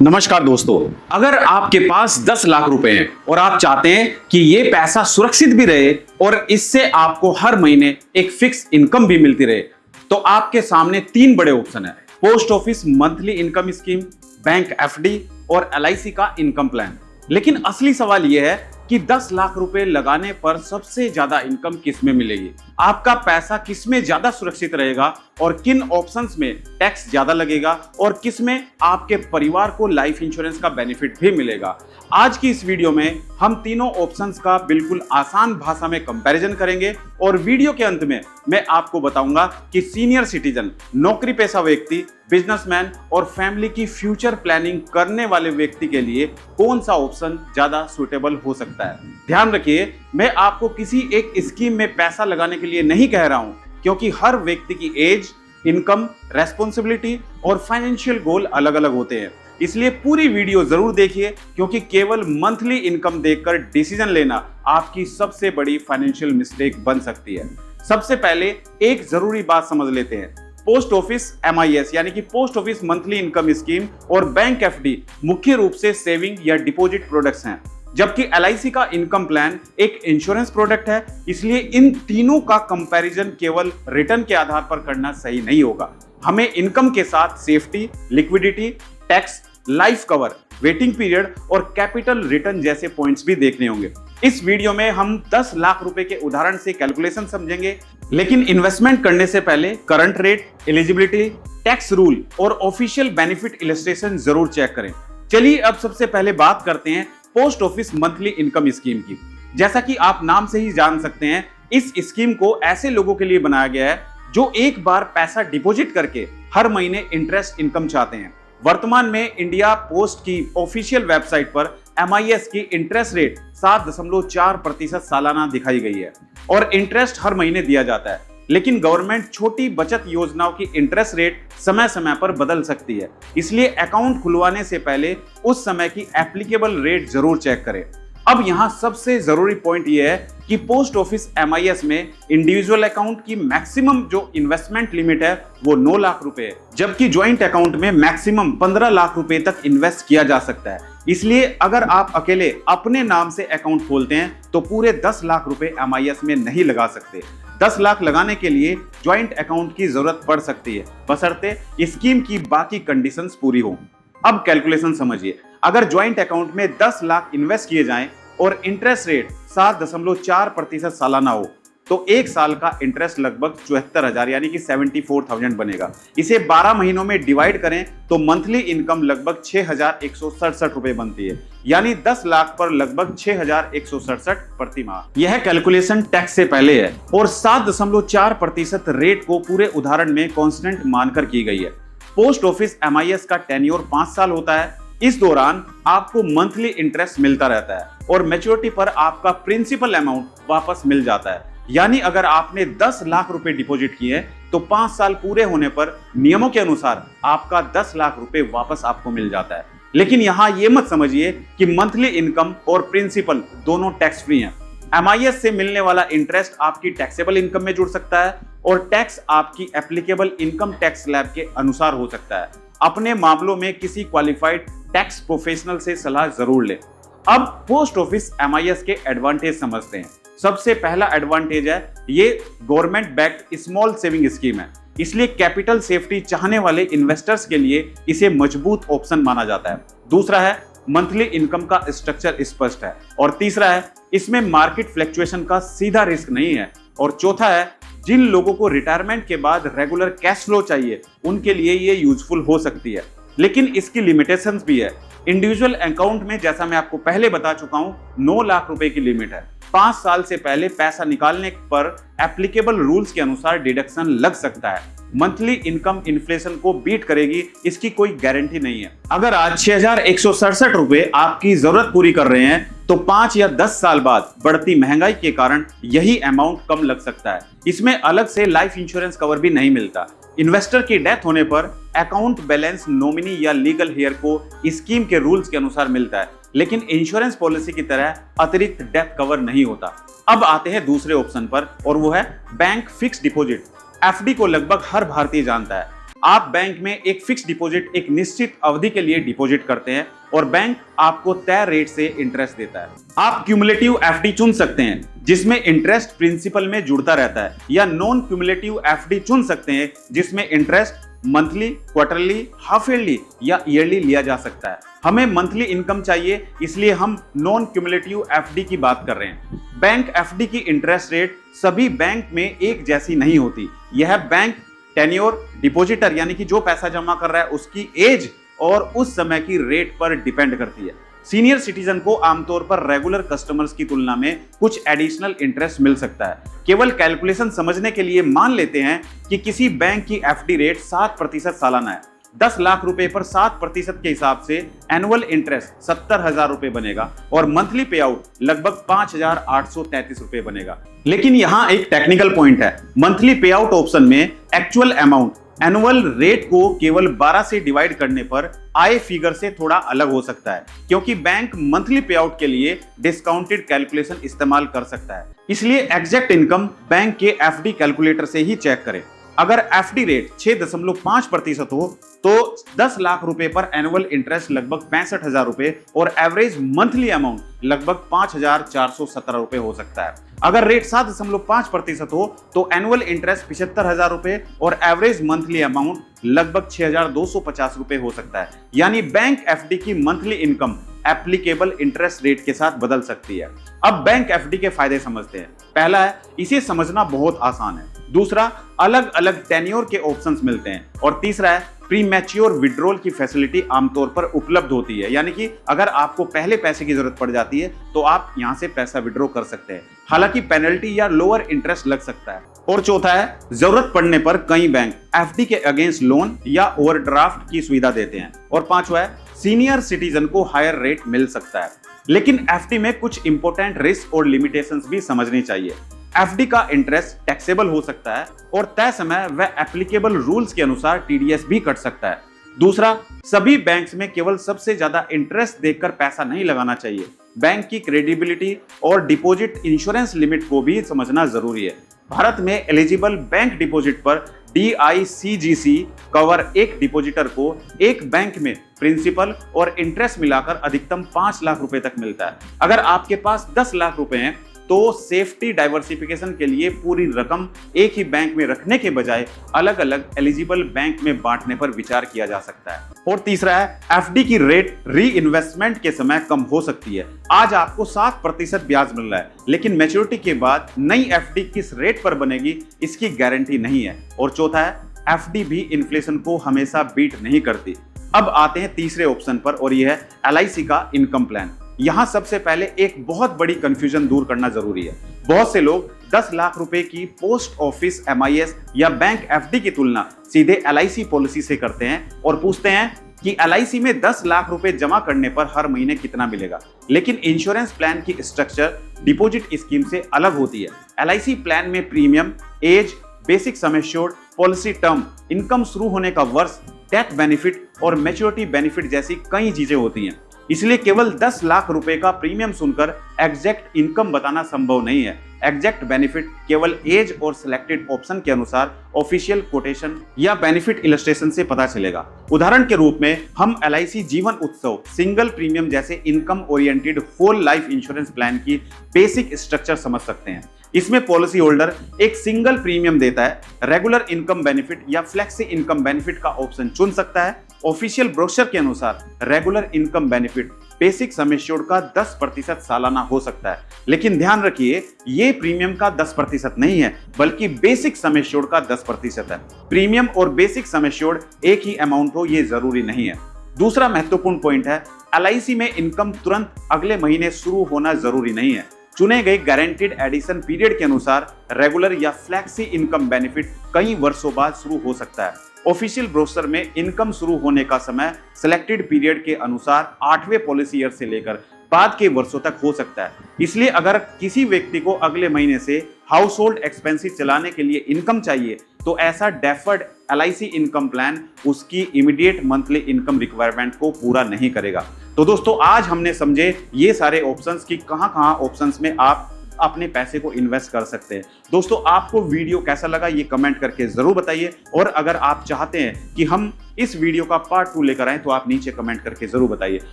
नमस्कार दोस्तों, अगर आपके पास 10 लाख रुपए हैं और आप चाहते हैं कि ये पैसा सुरक्षित भी रहे और इससे आपको हर महीने एक फिक्स इनकम भी मिलती रहे, तो आपके सामने तीन बड़े ऑप्शन है। Post office monthly income scheme, bank FD और एलआईसी का इनकम प्लान। लेकिन असली सवाल यह है कि 10 लाख रुपए लगाने पर सबसे ज्यादा इनकम किस में मिलेगी, आपका पैसा किस में ज्यादा सुरक्षित रहेगा और किन ऑप्शंस में टैक्स ज्यादा लगेगा और किस में आपके परिवार को लाइफ इंश्योरेंस का बेनिफिट भी मिलेगा। आज की इस वीडियो में हम तीनों ऑप्शंस का बिल्कुल आसान भाषा में कंपैरिजन करेंगे और वीडियो के अंत में मैं आपको बताऊंगा कि सीनियर सिटीजन, नौकरी पेशा व्यक्ति, बिजनेसमैन और फैमिली की फ्यूचर प्लानिंग करने वाले व्यक्ति के लिए कौन सा ऑप्शन ज्यादा सुटेबल हो सकता है। ध्यान रखिए, मैं आपको किसी एक स्कीम में पैसा लगाने के लिए नहीं कह रहा हूं, क्योंकि हर व्यक्ति की एज, इनकम, रेस्पॉन्सिबिलिटी और फाइनेंशियल गोल अलग अलग होते हैं। इसलिए पूरी वीडियो जरूर देखिए, क्योंकि केवल मंथली इनकम देखकर डिसीजन लेना आपकी सबसे बड़ी फाइनेंशियल मिस्टेक बन सकती है। सबसे पहले एक जरूरी बात समझ लेते हैं। पोस्ट ऑफिस एमआईएस यानी कि post office monthly income scheme और बैंक एफडी मुख्य रूप से सेविंग या डिपॉजिट प्रोडक्ट्स हैं, जबकि एलआईसी का इनकम प्लान एक इंश्योरेंस प्रोडक्ट है। इसलिए इन तीनों का कंपैरिजन केवल रिटर्न के आधार पर करना सही नहीं होगा। हमें इनकम के साथ safety, liquidity, tax, life cover, waiting period और कैपिटल रिटर्न जैसे पॉइंट्स भी देखने होंगे। इस वीडियो में हम 10 लाख रुपए के उदाहरण से कैलकुलेशन समझेंगे, लेकिन इन्वेस्टमेंट करने से पहले current rate, eligibility, tax rule और ऑफिशियल बेनिफिट इलस्ट्रेशन जरूर चेक करें। चलिए अब सबसे पहले बात करते हैं post office monthly income scheme की। जैसा कि आप नाम से ही जान सकते हैं, इस स्कीम को ऐसे लोगों के लिए बनाया गया है जो एक बार पैसा डिपॉजिट करके हर महीने इंटरेस्ट इनकम चाहते हैं। वर्तमान में इंडिया पोस्ट की ऑफिशियल वेबसाइट पर एमआईएस की इंटरेस्ट रेट 7.4% सालाना दिखाई गई है और इंटरेस्ट हर महीने दिया जाता है। लेकिन गवर्नमेंट छोटी बचत योजनाओं की इंटरेस्ट रेट समय समय पर बदल सकती है, इसलिए अकाउंट खुलवाने से पहले उस समय की एप्लीकेबल रेट जरूर चेक करें। अब यहाँ सबसे जरूरी पॉइंट यह है कि पोस्ट ऑफिस एमआईएस में इंडिविजुअल अकाउंट की मैक्सिमम जो इन्वेस्टमेंट लिमिट है वो 9 लाख रुपए है, जबकि ज्वाइंट अकाउंट में मैक्सिमम 15 लाख रुपए तक इन्वेस्ट किया जा सकता है। इसलिए अगर आप अकेले अपने नाम से अकाउंट खोलते हैं तो पूरे 10 लाख रुपए एमआईएस में नहीं लगा सकते। 10 लाख लगाने के लिए ज्वाइंट अकाउंट की जरूरत पड़ सकती है, बशर्ते स्कीम की बाकी कंडीशंस पूरी हो। अब कैलकुलेशन समझिए, अगर ज्वाइंट अकाउंट में 10 लाख इन्वेस्ट किए जाएं और इंटरेस्ट रेट 7.4% सालाना हो तो एक साल का इंटरेस्ट लगभग 74,000 यानी कि 74,000 बनेगा। इसे 12 महीनों में डिवाइड करें तो मंथली इनकम लगभग 6,167 रुपए बनती है, यानी 10 लाख पर लगभग 6,167 प्रति माह। यह कैलकुलेशन टैक्स से पहले है और 7.4% रेट को पूरे उदाहरण में कांस्टेंट मानकर की गई है। पोस्ट ऑफिस एमआईएस का टेन्योर 5 साल होता है। इस दौरान आपको मंथली इंटरेस्ट मिलता रहता है और मैच्योरिटी पर आपका प्रिंसिपल अमाउंट वापस मिल जाता है। यानी अगर आपने 10 लाख रुपए डिपॉजिट किए तो 5 साल पूरे होने पर नियमों के अनुसार आपका 10 लाख रुपए वापस आपको मिल जाता है। लेकिन यहाँ ये मत समझिए कि मंथली इनकम और प्रिंसिपल दोनों टैक्स फ्री हैं। एमआईएस से मिलने वाला इंटरेस्ट आपकी टैक्सेबल इनकम में जुड़ सकता है और टैक्स आपकी एप्लीकेबल इनकम टैक्स स्लैब के अनुसार हो सकता है। अपने मामलों में किसी क्वालिफाइड टैक्स प्रोफेशनल से सलाह जरूर लें। अब पोस्ट ऑफिस एमआईएस के एडवांटेज समझते हैं। सबसे पहला एडवांटेज है, ये government backed small saving scheme है, इसलिए कैपिटल सेफ्टी चाहने वाले इन्वेस्टर्स के लिए इसे मजबूत ऑप्शन माना जाता है। दूसरा है, मंथली इनकम का स्ट्रक्चर स्पष्ट है और तीसरा है, इसमें मार्केट फ्लक्चुएशन का सीधा रिस्क नहीं है और चौथा है, जिन लोगों को रिटायरमेंट के बाद रेगुलर कैश फ्लो चाहिए उनके लिए ये यूजफुल हो सकती है। लेकिन इसकी लिमिटेशंस भी है। इंडिविजुअल अकाउंट में, जैसा मैं आपको पहले बता चुका हूं, 9 लाख रुपए की लिमिट है। 5 साल से पहले पैसा निकालने पर एप्लीकेबल रूल्स के अनुसार डिडक्शन लग सकता है। मंथली इनकम इन्फ्लेशन को बीट करेगी, इसकी कोई गारंटी नहीं है। अगर आज 6,167 रुपए आपकी जरूरत पूरी कर रहे हैं तो 5 या 10 साल बाद बढ़ती महंगाई के कारण यही अमाउंट कम लग सकता है। इसमें अलग से लाइफ इंश्योरेंस कवर भी नहीं मिलता। इन्वेस्टर की डेथ होने पर अकाउंट बैलेंस नॉमिनी या लीगल हेयर को स्कीम के रूल्स के अनुसार मिलता है, लेकिन इंश्योरेंस पॉलिसी की तरह अतिरिक्त डेथ कवर नहीं होता। अब आते हैं दूसरे ऑप्शन पर और वो है बैंक फिक्स डिपॉजिट। एफडी को लगभग हर भारतीय जानता है। आप बैंक में एक फिक्स डिपॉजिट एक निश्चित अवधि के लिए डिपॉजिट करते हैं और बैंक आपको तय रेट से इंटरेस्ट देता है। आप क्यूमुलेटिव एफडी चुन सकते हैं जिसमें इंटरेस्ट प्रिंसिपल में जुड़ता रहता है, या नॉन क्यूमुलेटिव एफडी चुन सकते हैं जिसमें interest monthly, quarterly, half yearly या ईयरली लिया जा सकता है। हमें मंथली इनकम चाहिए, इसलिए हम नॉन क्यूमुलेटिव एफडी की बात कर रहे हैं। बैंक एफडी की इंटरेस्ट रेट सभी बैंक में एक जैसी नहीं होती। यह बैंक टेन्योर, डिपॉजिटर यानी कि जो पैसा जमा कर रहा है उसकी एज और उस समय की रेट पर डिपेंड करती है। सीनियर सिटीजन को आमतौर पर रेगुलर कस्टमर्स की तुलना में कुछ एडिशनल इंटरेस्ट मिल सकता है। केवल कैलकुलेशन समझने के लिए मान लेते हैं कि किसी बैंक की एफडी रेट 7% सालाना है। 10 लाख रुपए पर 7% के हिसाब से एनुअल इंटरेस्ट 70,000 रुपए बनेगा और मंथली पे आउट लगभग 5,833 रुपए बनेगा। लेकिन यहां एक टेक्निकल पॉइंट है। मंथली पे आउट ऑप्शन में एक्चुअल अमाउंट एनुअल रेट को केवल 12 से डिवाइड करने पर आए फिगर से थोड़ा अलग हो सकता है, क्योंकि बैंक मंथली पे आउट के लिए डिस्काउंटेड कैलकुलेशन इस्तेमाल कर सकता है। इसलिए एग्जैक्ट इनकम बैंक के एफडी कैलकुलेटर से ही चेक करें। अगर एफडी रेट 6.5% हो तो 10 लाख रुपए पर एनुअल इंटरेस्ट लगभग 65,000 रुपए और एवरेज मंथली अमाउंट लगभग 5,417 रुपए हो सकता है। अगर रेट 7.5% हो तो एनुअल इंटरेस्ट 75,000 रुपए और एवरेज मंथली अमाउंट लगभग 6,250 रुपए हो सकता है। यानी बैंक एफडी की monthly income applicable interest rate के साथ बदल सकती है। अब बैंक एफडी के फायदे समझते हैं। पहला है, इसे समझना बहुत आसान है। दूसरा, अलग अलग टेन्योर के ऑप्शंस मिलते हैं। और तीसरा है, प्री मैच्योर विड्रॉल की फैसिलिटी आमतौर पर उपलब्ध होती है, यानी कि अगर आपको पहले पैसे की जरूरत पड़ जाती है तो आप यहां से पैसा विड्रॉ कर सकते हैं। हालांकि पेनल्टी या लोअर इंटरेस्ट लग सकता है। और चौथा है, जरूरत पड़ने पर कई बैंक एफडी के अगेंस्ट लोन या ओवरड्राफ्ट की सुविधा देते हैं। और पांचवा है, सीनियर सिटीजन को हायर रेट मिल सकता है। लेकिन एफडी में कुछ इंपॉर्टेंट रिस्क और लिमिटेशंस भी समझनी चाहिए। एफडी का इंटरेस्ट टैक्सेबल हो सकता है और तय समय व एप्लीकेबल रूल्स के अनुसार टीडीएस भी कट सकता है। दूसरा, सभी बैंक्स में केवल सबसे ज्यादा इंटरेस्ट देकर पैसा नहीं लगाना चाहिए। बैंक की क्रेडिबिलिटी और डिपॉजिट इंश्योरेंस लिमिट को भी समझना जरूरी है। भारत में एलिजिबल बैंक डिपॉजिट पर DICGC कवर एक डिपॉजिटर को एक बैंक में प्रिंसिपल और इंटरेस्ट मिलाकर अधिकतम 5 लाख रुपए तक मिलता है। अगर आपके पास 10 लाख रुपए हैं तो सेफ्टी डाइवर्सिफिकेशन के लिए पूरी रकम एक ही बैंक में रखने के बजाय अलग अलग एलिजिबल बैंक में बांटने पर विचार किया जा सकता है। और तीसरा है, एफडी की रेट री इन्वेस्टमेंट के समय कम हो सकती है। आज आपको 7% ब्याज मिल रहा है, लेकिन मैच्योरिटी के बाद नई एफडी किस रेट पर बनेगी इसकी गारंटी नहीं है। और चौथा है, एफडी भी इन्फ्लेशन को हमेशा बीट नहीं करती। अब आते हैं तीसरे ऑप्शन पर और यह है LIC का इनकम प्लान। यहां सबसे पहले एक बहुत बड़ी कंफ्यूजन दूर करना जरूरी है। बहुत से लोग 10 लाख रुपए की पोस्ट ऑफिस MIS या बैंक एफडी की तुलना सीधे LIC पॉलिसी से करते हैं और पूछते हैं कि LIC में 10 लाख रुपए जमा करने पर हर महीने कितना मिलेगा। लेकिन इंश्योरेंस प्लान की स्ट्रक्चर डिपॉजिट स्कीम से अलग होती है। LIC प्लान में premium, age, basic sum assured, policy term, income शुरू होने का वर्ष, डेथ बेनिफिट और मैच्योरिटी बेनिफिट जैसी कई चीजें होती हैं। इसलिए केवल 10 लाख रुपए का प्रीमियम सुनकर एग्जैक्ट इनकम बताना संभव नहीं है। एग्जैक्ट बेनिफिट केवल एज और सिलेक्टेड ऑप्शन के अनुसार ऑफिशियल कोटेशन या बेनिफिट इलस्ट्रेशन से पता चलेगा। उदाहरण के रूप में हम LIC Jeevan Utsav single premium जैसे income oriented whole life insurance plan की बेसिक स्ट्रक्चर समझ सकते हैं। इसमें पॉलिसी होल्डर एक सिंगल प्रीमियम देता है, रेगुलर इनकम बेनिफिट या फ्लेक्सी इनकम बेनिफिट का ऑप्शन चुन सकता है। ऑफिशियल ब्रोशर के अनुसार regular income benefit basic sum assured का 10% सालाना हो सकता है। लेकिन ध्यान रखिए, ये प्रीमियम का 10% नहीं है, बल्कि बेसिक सम एश्योर्ड का 10% है। प्रीमियम और बेसिक सम एश्योर्ड एक ही अमाउंट हो ये जरूरी नहीं है। दूसरा महत्वपूर्ण पॉइंट है, LIC में इनकम तुरंत अगले महीने शुरू होना जरूरी नहीं है। चुने गए गारंटीड एडिशन पीरियड के अनुसार रेगुलर या फ्लेक्सी इनकम बेनिफिट कई वर्षों बाद शुरू हो सकता है। ऑफिशियल ब्रोशर में इनकम शुरू होने का समय सिलेक्टेड पीरियड के अनुसार 8वें पॉलिसी ईयर से लेकर बाद के वर्षों तक हो सकता है। इसलिए अगर किसी व्यक्ति को अगले महीने से हाउस होल्ड एक्सपेंसेस चलाने के लिए इनकम चाहिए तो ऐसा डेफर्ड LIC इनकम प्लान उसकी इमीडिएट मंथली इनकम रिक्वायरमेंट को पूरा नहीं करेगा। तो दोस्तों, आज हमने समझे ये सारे ऑप्शंस की कहां-कहां ऑप्शंस में आप अपने पैसे को इन्वेस्ट कर सकते हैं। दोस्तों, आपको वीडियो कैसा लगा ये कमेंट करके जरूर बताइए, और अगर आप चाहते हैं कि हम इस वीडियो का पार्ट 2 लेकर आए तो आप नीचे कमेंट करके जरूर बताइए।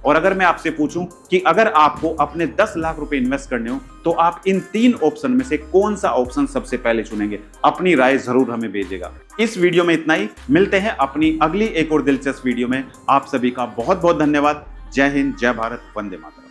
और अगर मैं आपसे पूछूं कि अगर आपको अपने 10 लाख रुपए इन्वेस्ट करने हो तो आप इन 3 ऑप्शन में से कौन सा ऑप्शन सबसे पहले चुनेंगे? अपनी राय जरूर हमें भेजिएगा। इस वीडियो में इतना ही, मिलते हैं अपनी अगली एक और दिलचस्प वीडियो में। आप सभी का बहुत बहुत धन्यवाद। जय हिंद, जय भारत, वंदे मातरम।